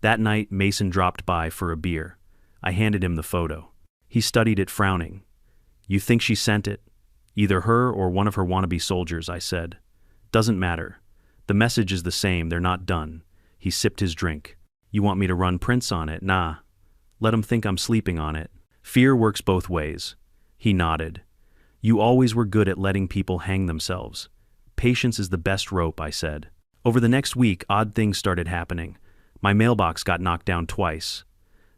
That night, Mason dropped by for a beer. I handed him the photo. He studied it, frowning. "You think she sent it? Either her or one of her wannabe soldiers," I said. "Doesn't matter. The message is the same, they're not done." He sipped his drink. "You want me to run prints on it?" "Nah. Let 'em think I'm sleeping on it. Fear works both ways." He nodded. "You always were good at letting people hang themselves. Patience is the best rope," I said. Over the next week, odd things started happening. My mailbox got knocked down twice.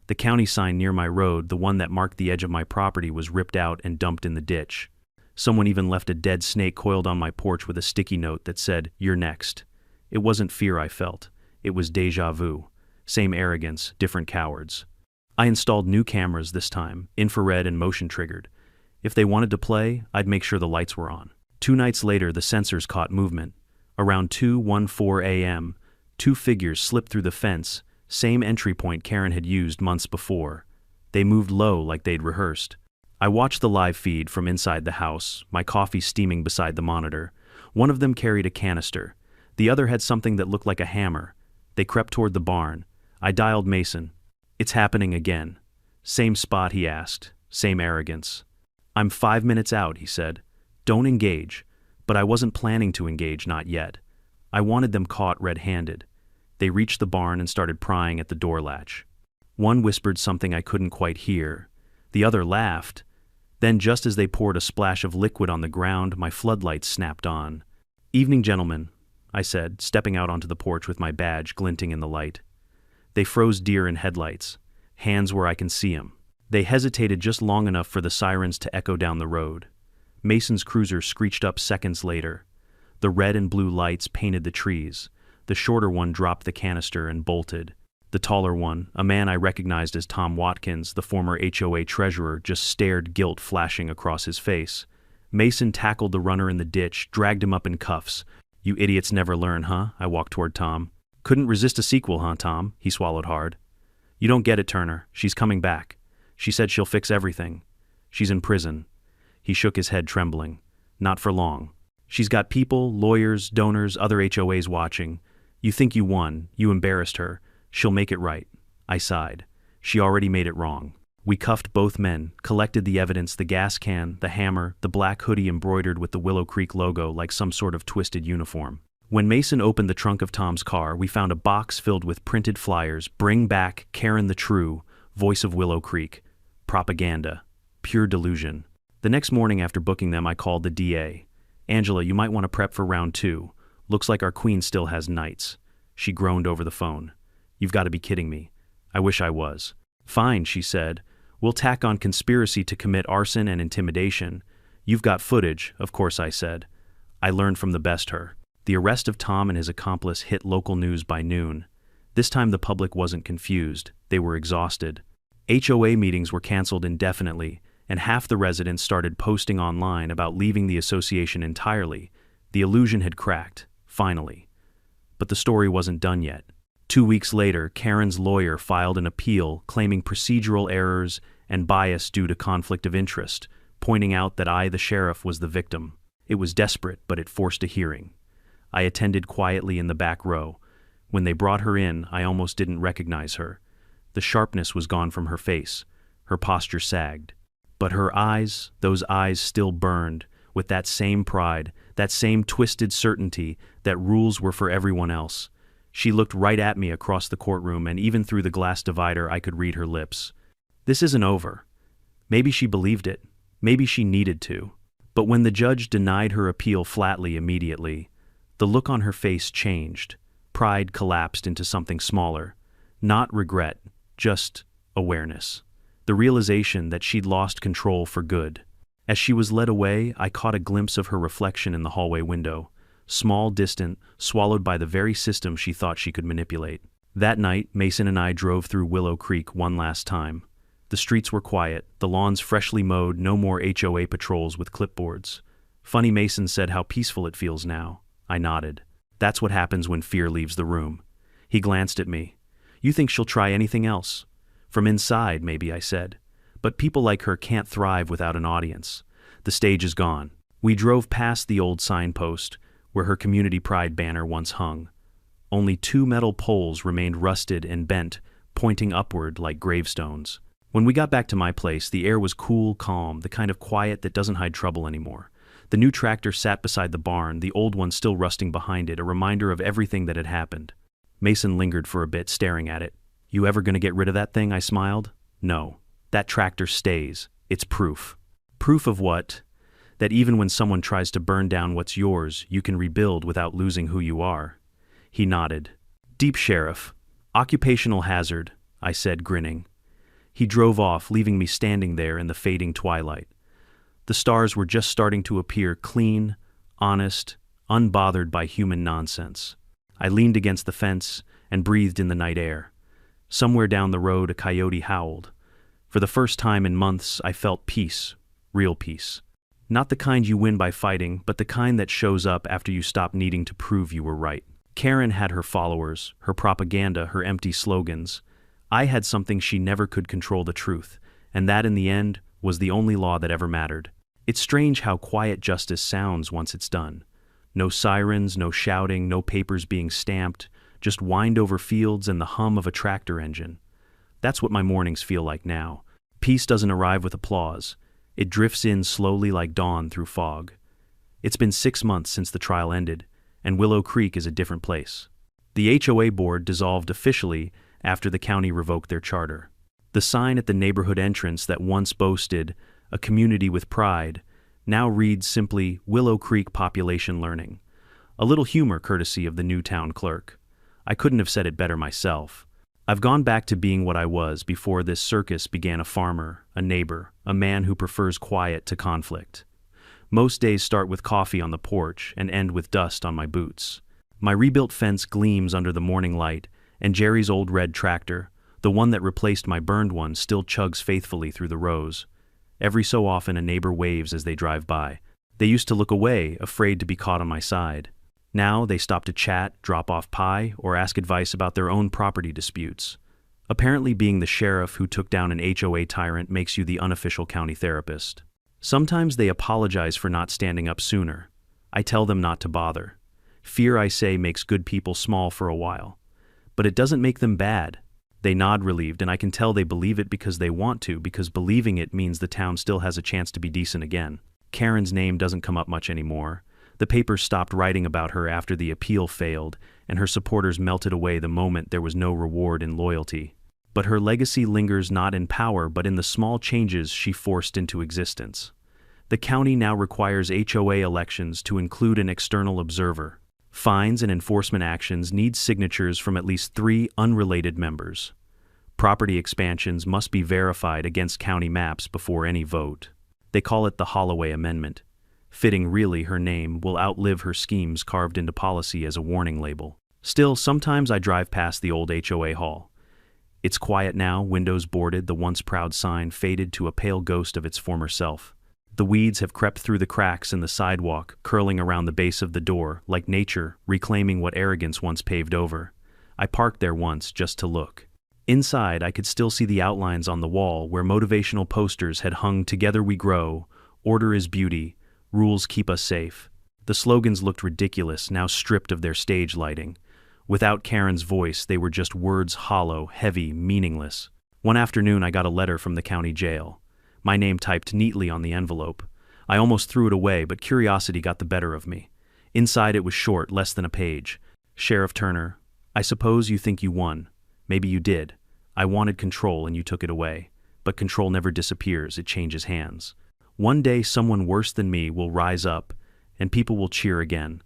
The county sign near my road, the one that marked the edge of my property, was ripped out and dumped in the ditch. Someone even left a dead snake coiled on my porch with a sticky note that said, "You're next." It wasn't fear I felt. It was déjà vu. Same arrogance, different cowards. I installed new cameras this time, infrared and motion triggered. If they wanted to play, I'd make sure the lights were on. 2 nights later, the sensors caught movement. Around 2:14 a.m., 2 figures slipped through the fence, same entry point Karen had used months before. They moved low like they'd rehearsed. I watched the live feed from inside the house, my coffee steaming beside the monitor. One of them carried a canister. The other had something that looked like a hammer. They crept toward the barn. I dialed Mason. "It's happening again." "Same spot?" he asked. "Same arrogance." "I'm 5 minutes out," he said. "Don't engage." But I wasn't planning to engage, not yet. I wanted them caught red-handed. They reached the barn and started prying at the door latch. One whispered something I couldn't quite hear. The other laughed. Then, just as they poured a splash of liquid on the ground, my floodlights snapped on. "Evening, gentlemen," I said, stepping out onto the porch with my badge glinting in the light. They froze deer in headlights, hands where I can see 'em. They hesitated just long enough for the sirens to echo down the road. Mason's cruiser screeched up seconds later. The red and blue lights painted the trees. The shorter one dropped the canister and bolted. The taller one, a man I recognized as Tom Watkins, the former HOA treasurer, just stared, guilt flashing across his face. Mason tackled the runner in the ditch, dragged him up in cuffs. "You idiots never learn, huh?" I walked toward Tom. "Couldn't resist a sequel, huh, Tom?" He swallowed hard. "You don't get it, Turner. She's coming back. She said she'll fix everything. She's in prison." He shook his head, trembling. "Not for long. She's got people, lawyers, donors, other HOAs watching. You think you won. You embarrassed her. She'll make it right." I sighed. She already made it wrong. We cuffed both men, collected the evidence, the gas can, the hammer, the black hoodie embroidered with the Willow Creek logo like some sort of twisted uniform. When Mason opened the trunk of Tom's car, we found a box filled with printed flyers. "Bring back Karen the True, voice of Willow Creek." Propaganda. Pure delusion. The next morning after booking them, I called the DA. "Angela, you might want to prep for round 2. Looks like our queen still has knights." She groaned over the phone. "You've got to be kidding me." I wish I was. "Fine," she said. "We'll tack on conspiracy to commit arson and intimidation. You've got footage," "Of course," I said. I learned from the best her. The arrest of Tom and his accomplice hit local news by noon. This time the public wasn't confused. They were exhausted. HOA meetings were canceled indefinitely, and half the residents started posting online about leaving the association entirely. The illusion had cracked, finally. But the story wasn't done yet. 2 weeks later, Karen's lawyer filed an appeal claiming procedural errors and bias due to conflict of interest, pointing out that I, the sheriff, was the victim. It was desperate, but it forced a hearing. I attended quietly in the back row. When they brought her in, I almost didn't recognize her. The sharpness was gone from her face. Her posture sagged. But her eyes, those eyes still burned, with that same pride, that same twisted certainty that rules were for everyone else. She looked right at me across the courtroom, and even through the glass divider I could read her lips. This isn't over. Maybe she believed it. Maybe she needed to. But when the judge denied her appeal flatly immediately, the look on her face changed. Pride collapsed into something smaller. Not regret, just awareness. The realization that she'd lost control for good. As she was led away, I caught a glimpse of her reflection in the hallway window. Small, distant, swallowed by the very system she thought she could manipulate. That night, Mason and I drove through Willow Creek one last time. The streets were quiet, the lawns freshly mowed, no more HOA patrols with clipboards. Funny, Mason said, "How peaceful it feels now." I nodded. That's what happens when fear leaves the room. He glanced at me. "You think she'll try anything else?" "From inside, maybe," I said. But people like her can't thrive without an audience. The stage is gone. We drove past the old signpost, where her community pride banner once hung. Only 2 metal poles remained rusted and bent, pointing upward like gravestones. When we got back to my place, the air was cool, calm, the kind of quiet that doesn't hide trouble anymore. The new tractor sat beside the barn, the old one still rusting behind it, a reminder of everything that had happened. Mason lingered for a bit, staring at it. "You ever gonna get rid of that thing?" I smiled. "No. That tractor stays. It's proof." "Proof of what?" "That even when someone tries to burn down what's yours, you can rebuild without losing who you are." He nodded. "Deep, Sheriff. Occupational hazard," I said, grinning. He drove off, leaving me standing there in the fading twilight. The stars were just starting to appear, clean, honest, unbothered by human nonsense. I leaned against the fence and breathed in the night air. Somewhere down the road, a coyote howled. For the first time in months, I felt peace, real peace. Not the kind you win by fighting, but the kind that shows up after you stop needing to prove you were right. Karen had her followers, her propaganda, her empty slogans. I had something she never could control: the truth, and that in the end was the only law that ever mattered. It's strange how quiet justice sounds once it's done. No sirens, no shouting, no papers being stamped, just wind-over fields and the hum of a tractor engine. That's what my mornings feel like now. Peace doesn't arrive with applause. It drifts in slowly like dawn through fog. It's been 6 months since the trial ended, and Willow Creek is a different place. The HOA board dissolved officially after the county revoked their charter. The sign at the neighborhood entrance that once boasted "a community with pride" now reads simply "Willow Creek Population Learning." A little humor courtesy of the new town clerk. I couldn't have said it better myself. I've gone back to being what I was before this circus began: a farmer, a neighbor, a man who prefers quiet to conflict. Most days start with coffee on the porch and end with dust on my boots. My rebuilt fence gleams under the morning light, and Jerry's old red tractor, the one that replaced my burned one, still chugs faithfully through the rows. Every so often a neighbor waves as they drive by. They used to look away, afraid to be caught on my side. Now they stop to chat, drop off pie, or ask advice about their own property disputes. Apparently being the sheriff who took down an HOA tyrant makes you the unofficial county therapist. Sometimes they apologize for not standing up sooner. I tell them not to bother. Fear, I say, makes good people small for a while. But it doesn't make them bad. They nod relieved, and I can tell they believe it because they want to, because believing it means the town still has a chance to be decent again. Karen's name doesn't come up much anymore. The papers stopped writing about her after the appeal failed, and her supporters melted away the moment there was no reward in loyalty. But her legacy lingers not in power but in the small changes she forced into existence. The county now requires HOA elections to include an external observer. Fines and enforcement actions need signatures from at least 3 unrelated members. Property expansions must be verified against county maps before any vote. They call it the Holloway Amendment. Fitting, really, her name will outlive her schemes carved into policy as a warning label. Still, sometimes I drive past the old HOA hall. It's quiet now, windows boarded, the once proud sign faded to a pale ghost of its former self. The weeds have crept through the cracks in the sidewalk, curling around the base of the door, like nature, reclaiming what arrogance once paved over. I parked there once just to look. Inside, I could still see the outlines on the wall where motivational posters had hung "Together we grow," "Order is beauty," "Rules keep us safe." The slogans looked ridiculous, now stripped of their stage lighting. Without Karen's voice, they were just words, hollow, heavy, meaningless. One afternoon, I got a letter from the county jail. My name typed neatly on the envelope. I almost threw it away, but curiosity got the better of me. Inside it was short, less than a page. "Sheriff Turner, I suppose you think you won. Maybe you did. I wanted control and you took it away. But control never disappears, it changes hands. One day someone worse than me will rise up, and people will cheer again.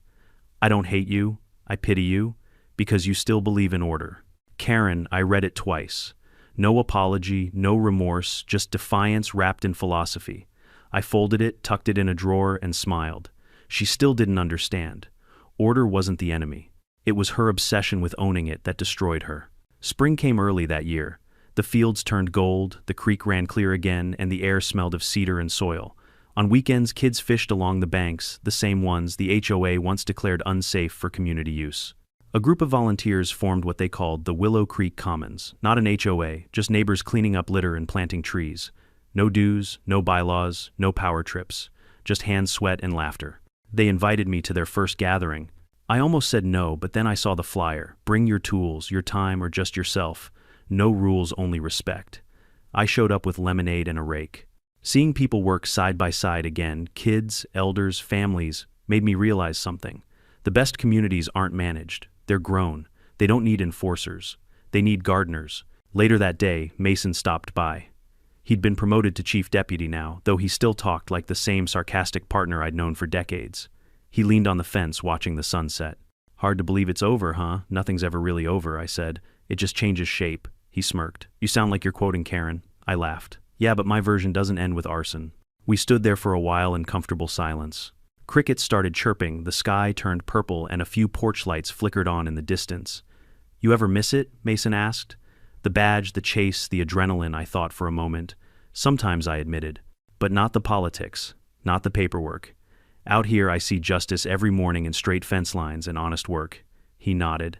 I don't hate you, I pity you, because you still believe in order." Karen, I read it twice. No apology, no remorse, just defiance wrapped in philosophy. I folded it, tucked it in a drawer, and smiled. She still didn't understand. Order wasn't the enemy. It was her obsession with owning it that destroyed her. Spring came early that year. The fields turned gold, the creek ran clear again, and the air smelled of cedar and soil. On weekends, kids fished along the banks, the same ones the HOA once declared unsafe for community use. A group of volunteers formed what they called the Willow Creek Commons, not an HOA, just neighbors cleaning up litter and planting trees. No dues, no bylaws, no power trips. Just hand sweat and laughter. They invited me to their first gathering. I almost said no, but then I saw the flyer. Bring your tools, your time, or just yourself. No rules, only respect. I showed up with lemonade and a rake. Seeing people work side by side again, kids, elders, families, made me realize something. The best communities aren't managed. They're grown. They don't need enforcers. They need gardeners. Later that day, Mason stopped by. He'd been promoted to chief deputy now, though he still talked like the same sarcastic partner I'd known for decades. He leaned on the fence watching the sunset. Hard to believe it's over, huh? Nothing's ever really over, I said. It just changes shape. He smirked. You sound like you're quoting Karen. I laughed. Yeah, but my version doesn't end with arson. We stood there for a while in comfortable silence. Crickets started chirping, the sky turned purple, and a few porch lights flickered on in the distance. You ever miss it? Mason asked. The badge, the chase, the adrenaline, I thought for a moment. Sometimes, I admitted. But not the politics, not the paperwork. Out here I see justice every morning in straight fence lines and honest work. He nodded.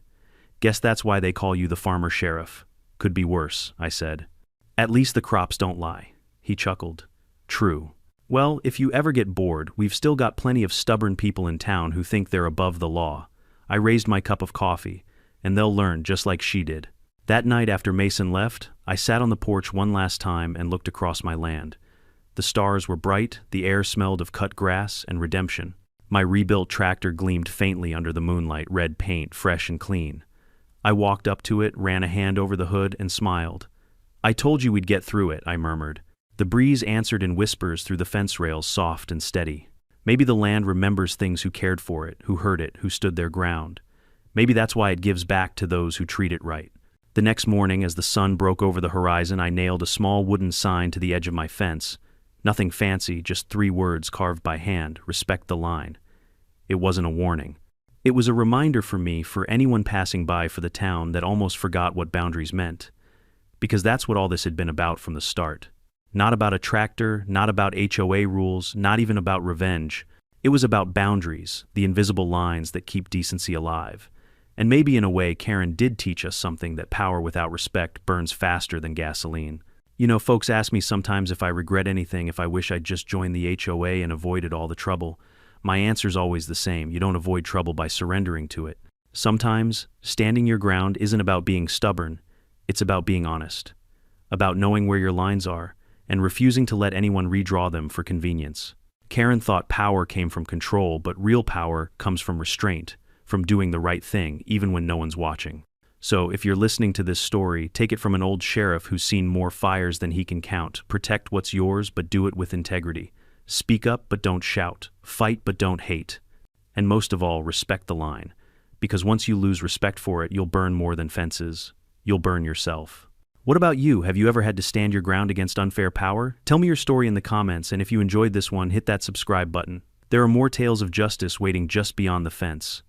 Guess that's why they call you the farmer sheriff. Could be worse, I said. At least the crops don't lie. He chuckled. True. Well, if you ever get bored, we've still got plenty of stubborn people in town who think they're above the law. I raised my cup of coffee, and they'll learn just like she did. That night after Mason left, I sat on the porch one last time and looked across my land. The stars were bright, the air smelled of cut grass and redemption. My rebuilt tractor gleamed faintly under the moonlight, red paint, fresh and clean. I walked up to it, ran a hand over the hood, and smiled. I told you we'd get through it, I murmured. The breeze answered in whispers through the fence rails, soft and steady. Maybe the land remembers things who cared for it, who heard it, who stood their ground. Maybe that's why it gives back to those who treat it right. The next morning, as the sun broke over the horizon, I nailed a small wooden sign to the edge of my fence. Nothing fancy, just 3 words carved by hand, respect the line. It wasn't a warning. It was a reminder for me, for anyone passing by for the town that almost forgot what boundaries meant. Because that's what all this had been about from the start. Not about a tractor, not about HOA rules, not even about revenge. It was about boundaries, the invisible lines that keep decency alive. And maybe in a way Karen did teach us something, that power without respect burns faster than gasoline. You know, folks ask me sometimes if I regret anything, if I wish I'd just joined the HOA and avoided all the trouble. My answer's always the same: you don't avoid trouble by surrendering to it. Sometimes, standing your ground isn't about being stubborn, it's about being honest. About knowing where your lines are, and refusing to let anyone redraw them for convenience. Karen thought power came from control, but real power comes from restraint, from doing the right thing, even when no one's watching. So, if you're listening to this story, take it from an old sheriff who's seen more fires than he can count. Protect what's yours, but do it with integrity. Speak up, but don't shout. Fight, but don't hate. And most of all, respect the line. Because once you lose respect for it, you'll burn more than fences. You'll burn yourself. What about you? Have you ever had to stand your ground against unfair power? Tell me your story in the comments, and if you enjoyed this one, hit that subscribe button. There are more tales of justice waiting just beyond the fence.